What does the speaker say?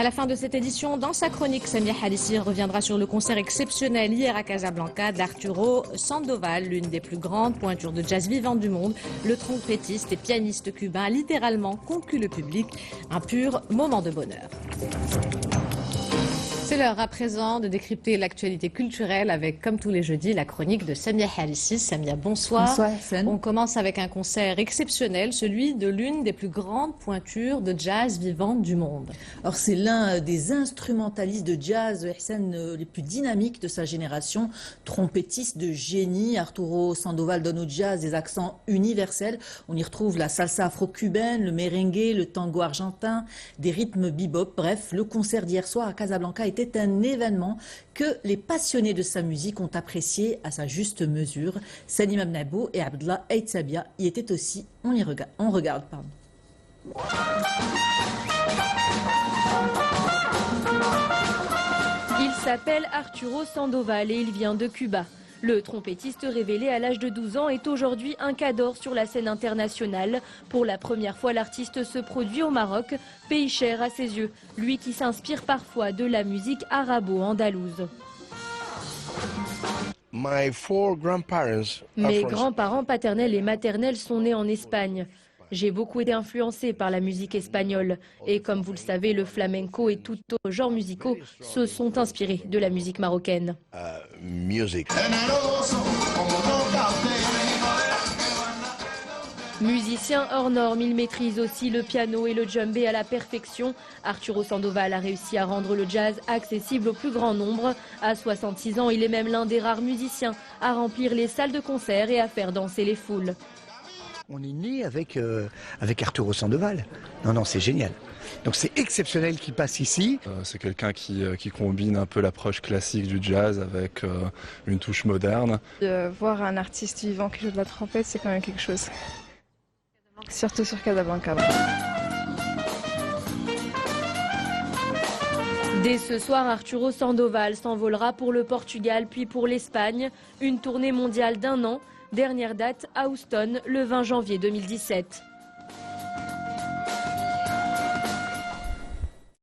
À la fin de cette édition, dans sa chronique, Samia Halissi reviendra sur le concert exceptionnel hier à Casablanca d'Arturo Sandoval, l'une des plus grandes pointures de jazz vivante du monde. Le trompettiste et pianiste cubain a littéralement conquis le public. Un pur moment de bonheur. C'est l'heure à présent de décrypter l'actualité culturelle avec, comme tous les jeudis, la chronique de Samia Halissi. Samia, bonsoir. Bonsoir, Hassan. On commence avec un concert exceptionnel, celui de l'une des plus grandes pointures de jazz vivante du monde. Alors c'est l'un des instrumentalistes de jazz, Hassan, les plus dynamiques de sa génération, trompettiste de génie. Arturo Sandoval donne au jazz des accents universels. On y retrouve la salsa afro-cubaine, le merengue, le tango argentin, des rythmes bebop. Bref, le concert d'hier soir à Casablanca était un événement que les passionnés de sa musique ont apprécié à sa juste mesure. Salim Abnabo et Abdallah Aïtsabia y étaient aussi. On regarde. Il s'appelle Arturo Sandoval et il vient de Cuba. Le trompettiste révélé à l'âge de 12 ans est aujourd'hui un cador sur la scène internationale. Pour la première fois, l'artiste se produit au Maroc, pays cher à ses yeux, lui qui s'inspire parfois de la musique arabo-andalouse. Mes grands-parents paternels et maternels sont nés en Espagne. J'ai beaucoup été influencé par la musique espagnole. Et comme vous le savez, le flamenco et tout autre genre musicaux se sont inspirés de la musique marocaine. Musicien hors norme, il maîtrise aussi le piano et le djembé à la perfection. Arturo Sandoval a réussi à rendre le jazz accessible au plus grand nombre. À 66 ans, il est même l'un des rares musiciens à remplir les salles de concert et à faire danser les foules. On est né avec Arturo Sandoval. Non, c'est génial. Donc c'est exceptionnel qu'il passe ici. C'est quelqu'un qui combine un peu l'approche classique du jazz avec une touche moderne. De voir un artiste vivant qui joue de la trompette, c'est quand même quelque chose. Surtout sur Casablanca. Dès ce soir, Arturo Sandoval s'envolera pour le Portugal puis pour l'Espagne. Une tournée mondiale d'1 an. Dernière date à Houston, le 20 janvier 2017.